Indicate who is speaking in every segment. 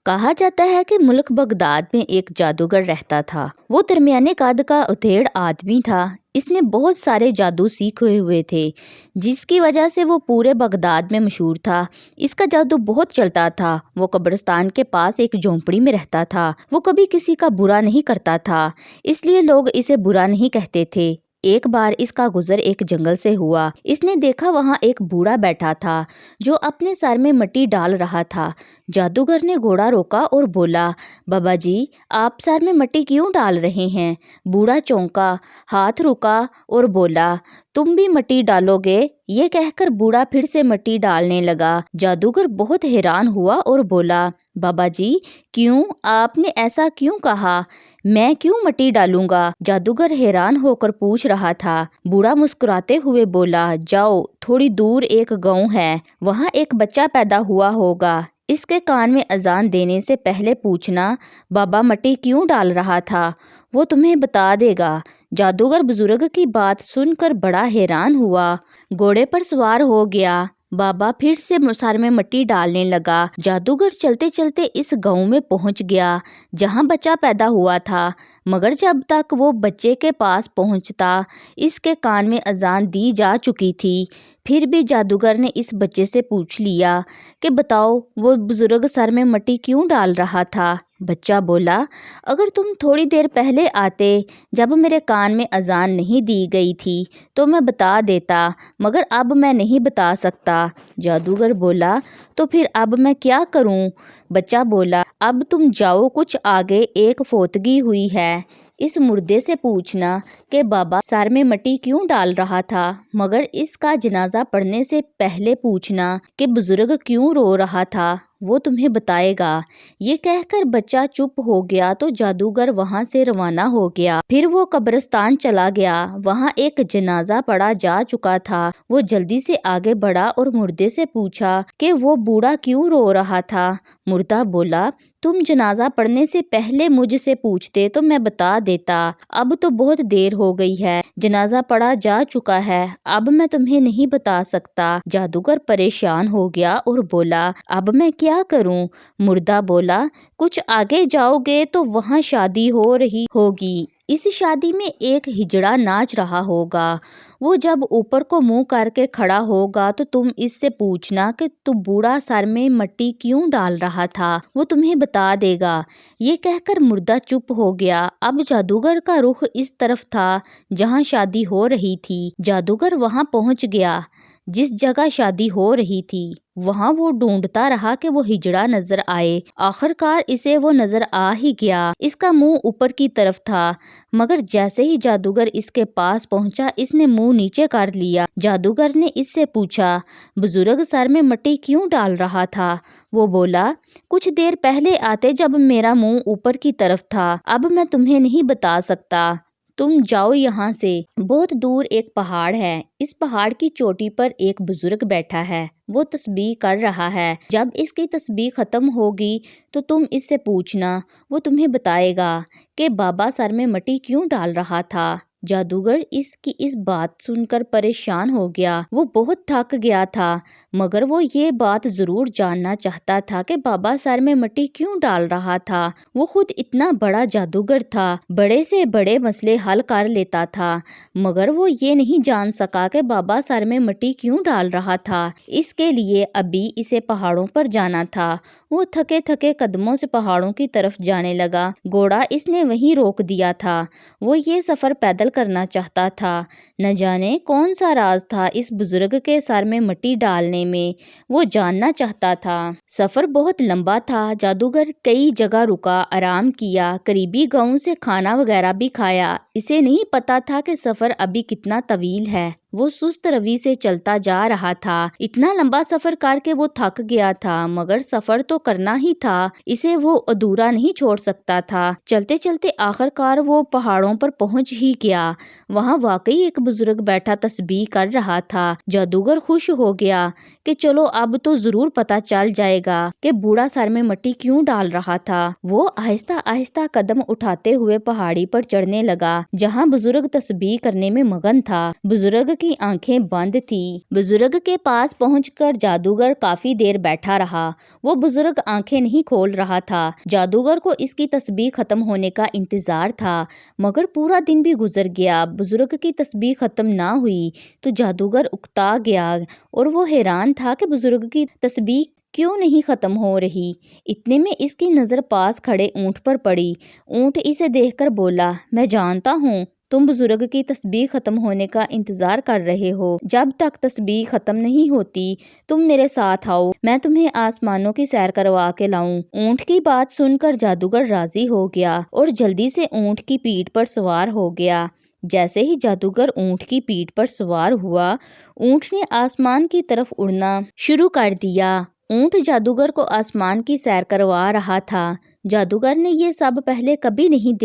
Speaker 1: کہا جاتا ہے کہ ملک بغداد میں ایک جادوگر رہتا تھا۔ وہ درمیانے قد کا ادھیڑ آدمی تھا۔ اس نے بہت سارے جادو سیکھے ہوئے تھے، جس کی وجہ سے وہ پورے بغداد میں مشہور تھا۔ اس کا جادو بہت چلتا تھا۔ وہ قبرستان کے پاس ایک جھونپڑی میں رہتا تھا۔ وہ کبھی کسی کا برا نہیں کرتا تھا، اس لیے لوگ اسے برا نہیں کہتے تھے۔ ایک بار اس کا گزر ایک جنگل سے ہوا۔ اس نے دیکھا وہاں ایک بوڑھا بیٹھا تھا جو اپنے سر میں مٹی ڈال رہا تھا۔ جادوگر نے گھوڑا روکا اور بولا، بابا جی، آپ سر میں مٹی کیوں ڈال رہے ہیں؟ بوڑھا چونکا، ہاتھ رکا اور بولا، تم بھی مٹی ڈالو گے؟ یہ کہہ کر بوڑھا پھر سے مٹی ڈالنے لگا۔ جادوگر بہت حیران ہوا اور بولا، بابا جی، کیوں؟ آپ نے ایسا کیوں کہا؟ میں کیوں مٹی ڈالوں گا؟ جادوگر حیران ہو کر پوچھ رہا تھا۔ بوڑھا مسکراتے ہوئے بولا، جاؤ، تھوڑی دور ایک گاؤں ہے، وہاں ایک بچہ پیدا ہوا ہوگا۔ اس کے کان میں اذان دینے سے پہلے پوچھنا، بابا مٹی کیوں ڈال رہا تھا؟ وہ تمہیں بتا دے گا۔ جادوگر بزرگ کی بات سن کر بڑا حیران ہوا، گھوڑے پر سوار ہو گیا۔ بابا پھر سے سر میں مٹی ڈالنے لگا۔ جادوگر چلتے چلتے اس گاؤں میں پہنچ گیا جہاں بچہ پیدا ہوا تھا، مگر جب تک وہ بچے کے پاس پہنچتا اس کے کان میں اذان دی جا چکی تھی۔ پھر بھی جادوگر نے اس بچے سے پوچھ لیا کہ بتاؤ، وہ بزرگ سر میں مٹی کیوں ڈال رہا تھا؟ بچہ بولا، اگر تم تھوڑی دیر پہلے آتے جب میرے کان میں اذان نہیں دی گئی تھی تو میں بتا دیتا، مگر اب میں نہیں بتا سکتا۔ جادوگر بولا، تو پھر اب میں کیا کروں؟ بچہ بولا، اب تم جاؤ، کچھ آگے ایک فوتگی ہوئی ہے، اس مردے سے پوچھنا کہ بابا سر میں مٹی کیوں ڈال رہا تھا، مگر اس کا جنازہ پڑھنے سے پہلے پوچھنا کہ بزرگ کیوں رو رہا تھا، وہ تمہیں بتائے گا۔ یہ کہہ کر بچہ چپ ہو گیا تو جادوگر وہاں سے روانہ ہو گیا۔ پھر وہ قبرستان چلا گیا، وہاں ایک جنازہ پڑھا جا چکا تھا۔ وہ جلدی سے آگے بڑھا اور مردے سے پوچھا کہ وہ بوڑھا کیوں رو رہا تھا۔ مردہ بولا، تم جنازہ پڑھنے سے پہلے مجھ سے پوچھتے تو میں بتا دیتا، اب تو بہت دیر ہو گئی ہے، جنازہ پڑھا جا چکا ہے، اب میں تمہیں نہیں بتا سکتا۔ جادوگر پریشان ہو گیا اور بولا، اب میں کیا کروں؟ مردہ بولا، کچھ آگے جاؤ گے تو وہاں شادی ہو رہی ہوگی، اس شادی میں ایک ہجڑا ناچ رہا ہوگا، وہ جب اوپر کو منہ کر کے کھڑا ہوگا تو تم اس سے پوچھنا کہ تو بوڑھا سر میں مٹی کیوں ڈال رہا تھا، وہ تمہیں بتا دے گا۔ یہ کہہ کر مردہ چپ ہو گیا۔ اب جادوگر کا رخ اس طرف تھا جہاں شادی ہو رہی تھی۔ جادوگر وہاں پہنچ گیا جس جگہ شادی ہو رہی تھی۔ وہاں وہ ڈھونڈتا رہا کہ وہ ہجڑا نظر آئے۔ آخرکار اسے وہ نظر آ ہی گیا۔ اس کا منہ اوپر کی طرف تھا، مگر جیسے ہی جادوگر اس کے پاس پہنچا اس نے منہ نیچے کر لیا۔ جادوگر نے اس سے پوچھا، بزرگ سر میں مٹی کیوں ڈال رہا تھا؟ وہ بولا، کچھ دیر پہلے آتے جب میرا منہ اوپر کی طرف تھا، اب میں تمہیں نہیں بتا سکتا، تم جاؤ یہاں سے۔ بہت دور ایک پہاڑ ہے، اس پہاڑ کی چوٹی پر ایک بزرگ بیٹھا ہے، وہ تسبیح کر رہا ہے، جب اس کی تسبیح ختم ہوگی تو تم اس سے پوچھنا، وہ تمہیں بتائے گا کہ بابا سر میں مٹی کیوں ڈال رہا تھا۔ جادوگر اس کی اس بات سن کر پریشان ہو گیا۔ وہ بہت تھک گیا تھا، مگر وہ یہ بات ضرور جاننا چاہتا تھا کہ بابا سر میں مٹی کیوں ڈال رہا تھا۔ وہ خود اتنا بڑا جادوگر تھا، بڑے سے بڑے مسئلے حل کر لیتا تھا، مگر وہ یہ نہیں جان سکا کہ بابا سر میں مٹی کیوں ڈال رہا تھا۔ اس کے لیے ابھی اسے پہاڑوں پر جانا تھا۔ وہ تھکے تھکے قدموں سے پہاڑوں کی طرف جانے لگا۔ گھوڑا اس نے وہیں روک دیا تھا۔ وہ یہ سفر پیدل کرنا چاہتا تھا۔ نہ جانے کون سا راز تھا اس بزرگ کے سر میں مٹی ڈالنے میں، وہ جاننا چاہتا تھا۔ سفر بہت لمبا تھا۔ جادوگر کئی جگہ رکا، آرام کیا، قریبی گاؤں سے کھانا وغیرہ بھی کھایا۔ اسے نہیں پتا تھا کہ سفر ابھی کتنا طویل ہے۔ وہ سست روی سے چلتا جا رہا تھا۔ اتنا لمبا سفر کر کے وہ تھک گیا تھا، مگر سفر تو کرنا ہی تھا، اسے وہ ادھورا نہیں چھوڑ سکتا تھا۔ چلتے چلتے آخرکار وہ پہاڑوں پر پہنچ ہی گیا۔ وہاں واقعی ایک بزرگ بیٹھا تسبیح کر رہا تھا۔ جادوگر خوش ہو گیا کہ چلو اب تو ضرور پتہ چل جائے گا کہ بوڑھا سر میں مٹی کیوں ڈال رہا تھا۔ وہ آہستہ آہستہ قدم اٹھاتے ہوئے پہاڑی پر چڑھنے لگا جہاں بزرگ تسبیح کرنے میں مگن تھا۔ بزرگ کی آنکھیں بند تھی۔ بزرگ کے پاس پہنچ کر جادوگر کافی دیر بیٹھا رہا۔ وہ بزرگ آنکھیں نہیں کھول رہا تھا۔ جادوگر کو اس کی تسبیح ختم ہونے کا انتظار تھا، مگر پورا دن بھی گزر گیا، بزرگ کی تسبیح ختم نہ ہوئی تو جادوگر اکتا گیا اور وہ حیران تھا کہ بزرگ کی تسبیح کیوں نہیں ختم ہو رہی۔ اتنے میں اس کی نظر پاس کھڑے اونٹ پر پڑی۔ اونٹ اسے دیکھ کر بولا، میں جانتا ہوں تم بزرگ کی تسبیح ختم ہونے کا انتظار کر رہے ہو۔ جب تک تسبیح ختم نہیں ہوتی تم میرے ساتھ آؤ، میں تمہیں آسمانوں کی سیر کروا کے لاؤں۔ اونٹ کی بات سن کر جادوگر راضی ہو گیا اور جلدی سے اونٹ کی پیٹھ پر سوار ہو گیا۔ جیسے ہی جادوگر اونٹ کی پیٹھ پر سوار ہوا، اونٹ نے آسمان کی طرف اڑنا شروع کر دیا۔ اونٹ جادوگر کو آسمان کی سیر کروا رہا تھا۔ جادوگر نے یہ سب پہلے کبھی نہیں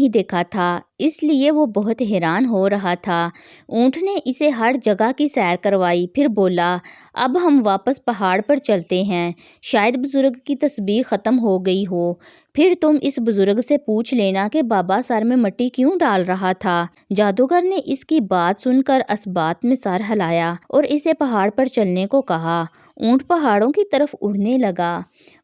Speaker 1: دیکھا تھا، اس لیے وہ بہت حیران ہو رہا تھا۔ اونٹ نے اسے ہر جگہ کی سیر کروائی، پھر بولا، اب ہم واپس پہاڑ پر چلتے ہیں، شاید بزرگ کی تسبیح ختم ہو گئی ہو، پھر تم اس بزرگ سے پوچھ لینا کہ بابا سر میں مٹی کیوں ڈال رہا تھا۔ جادوگر نے اس کی بات سن کر اسبات میں سر ہلایا اور اسے پہاڑ پر چلنے کو کہا۔ اونٹ پہاڑوں کی طرف اڑنے لگا۔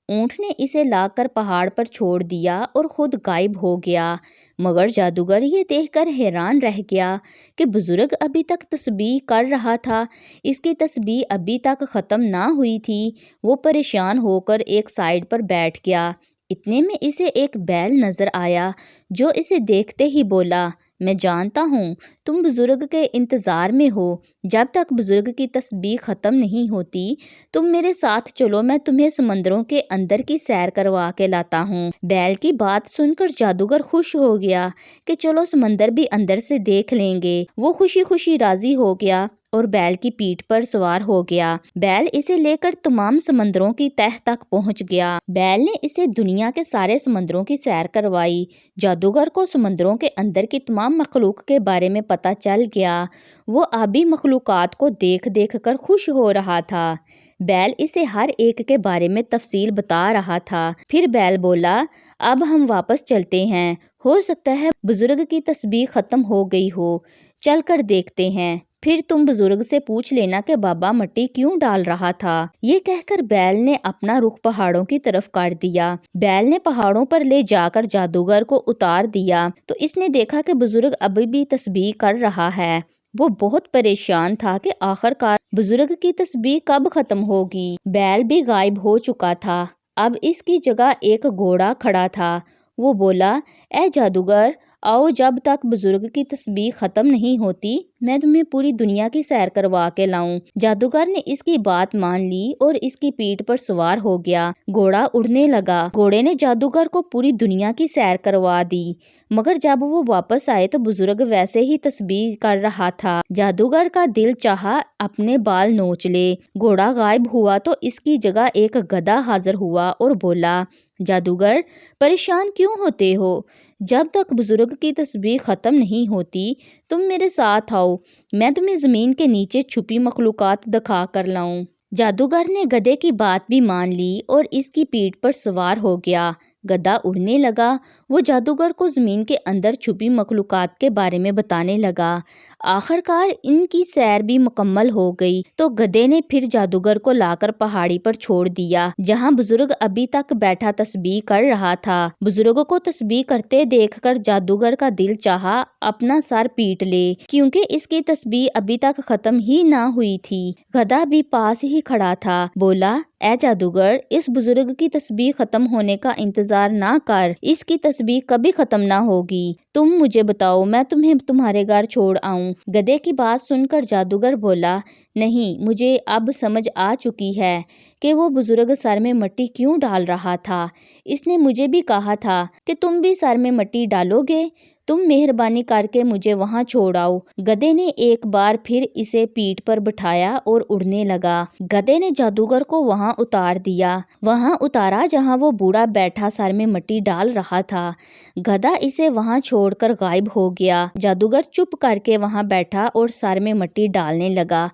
Speaker 1: اونٹ نے اسے لا کر پہاڑ پر چھوڑ دیا اور خود غائب ہو گیا، مگر جادوگر یہ دیکھ کر حیران رہ گیا کہ بزرگ ابھی تک تسبیح کر رہا تھا، اس کی تسبیح ابھی تک ختم نہ ہوئی تھی۔ وہ پریشان ہو کر ایک سائیڈ پر بیٹھ گیا۔ اتنے میں اسے ایک بیل نظر آیا جو اسے دیکھتے ہی بولا، میں جانتا ہوں تم بزرگ کے انتظار میں ہو، جب تک بزرگ کی تسبیح ختم نہیں ہوتی تم میرے ساتھ چلو، میں تمہیں سمندروں کے اندر کی سیر کروا کے لاتا ہوں۔ بیل کی بات سن کر جادوگر خوش ہو گیا کہ چلو سمندر بھی اندر سے دیکھ لیں گے۔ وہ خوشی خوشی راضی ہو گیا اور بیل کی پیٹھ پر سوار ہو گیا۔ بیل اسے لے کر تمام سمندروں کی تہہ تک پہنچ گیا۔ بیل نے اسے دنیا کے سارے سمندروں کی سیر کروائی۔ جادوگر کو سمندروں کے اندر کی تمام مخلوق کے بارے میں پتہ چل گیا۔ وہ آبی مخلوقات کو دیکھ دیکھ کر خوش ہو رہا تھا۔ بیل اسے ہر ایک کے بارے میں تفصیل بتا رہا تھا۔ پھر بیل بولا، اب ہم واپس چلتے ہیں، ہو سکتا ہے بزرگ کی تسبیح ختم ہو گئی ہو، چل کر دیکھتے ہیں، پھر تم بزرگ سے پوچھ لینا کہ بابا مٹی کیوں ڈال رہا تھا۔ یہ کہہ کر بیل نے اپنا رخ پہاڑوں کی طرف کر دیا۔ بیل نے پہاڑوں پر لے جا کر جادوگر کو اتار دیا تو اس نے دیکھا کہ بزرگ ابھی بھی تسبیح کر رہا ہے۔ وہ بہت پریشان تھا کہ آخرکار بزرگ کی تسبیح کب ختم ہوگی۔ بیل بھی غائب ہو چکا تھا، اب اس کی جگہ ایک گھوڑا کھڑا تھا۔ وہ بولا، اے جادوگر، آؤ، جب تک بزرگ کی تسبیح ختم نہیں ہوتی میں تمہیں پوری دنیا کی سیر کروا کے لاؤں۔ جادوگر نے اس کی بات مان لی اور اس کی پیٹھ پر سوار ہو گیا۔ گھوڑا اڑنے لگا۔ گھوڑے نے جادوگر کو پوری دنیا کی سیر کروا دی، مگر جب وہ واپس آئے تو بزرگ ویسے ہی تسبیح کر رہا تھا۔ جادوگر کا دل چاہا اپنے بال نوچ لے۔ گھوڑا غائب ہوا تو اس کی جگہ ایک گدھا حاضر ہوا اور بولا، جادوگر، پریشان کیوں ہوتے ہو؟ جب تک بزرگ کی تسبیح ختم نہیں ہوتی تم میرے ساتھ آؤ، میں تمہیں زمین کے نیچے چھپی مخلوقات دکھا کر لاؤں۔ جادوگر نے گدھے کی بات بھی مان لی اور اس کی پیٹھ پر سوار ہو گیا۔ گدھا اڑنے لگا۔ وہ جادوگر کو زمین کے اندر چھپی مخلوقات کے بارے میں بتانے لگا۔ آخرکار ان کی سیر بھی مکمل ہو گئی تو گدھے نے پھر جادوگر کو لا کر پہاڑی پر چھوڑ دیا جہاں بزرگ ابھی تک بیٹھا تسبیح کر رہا تھا۔ بزرگ کو تسبیح کرتے دیکھ کر جادوگر کا دل چاہا اپنا سر پیٹ لے، کیونکہ اس کی تسبیح ابھی تک ختم ہی نہ ہوئی تھی۔ گدھا بھی پاس ہی کھڑا تھا۔ بولا، اے جادوگر، اس بزرگ کی تسبیح ختم ہونے کا انتظار نہ کر، اس کی تسبیح کبھی ختم نہ ہوگی۔ تم مجھے بتاؤ، میں تمہیں تمہارے گھر چھوڑ آؤں۔ گدھے کی بات سن کر جادوگر بولا، نہیں، مجھے اب سمجھ آ چکی ہے کہ وہ بزرگ سر میں مٹی کیوں ڈال رہا تھا۔ اس نے مجھے بھی کہا تھا کہ تم بھی سر میں مٹی ڈالو گے، تم مہربانی کر کے مجھے وہاں چھوڑ آؤ۔ گدھے نے ایک بار پھر اسے پیٹھ پر بٹھایا اور اڑنے لگا۔ گدھے نے جادوگر کو وہاں اتار دیا، وہاں اتارا جہاں وہ بوڑھا بیٹھا سر میں مٹی ڈال رہا تھا۔ گدھا اسے وہاں چھوڑ کر غائب ہو گیا۔ جادوگر چپ کر کے وہاں بیٹھا اور سر میں مٹی ڈالنے لگا۔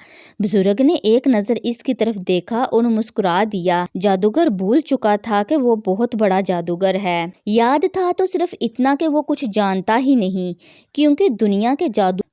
Speaker 1: بزرگ نے ایک نظر اس کی طرف دیکھا اور مسکرا دیا۔ جادوگر بھول چکا تھا کہ وہ بہت بڑا جادوگر ہے۔ یاد تھا تو صرف اتنا کہ وہ کچھ جانتا ہی نہیں، کیونکہ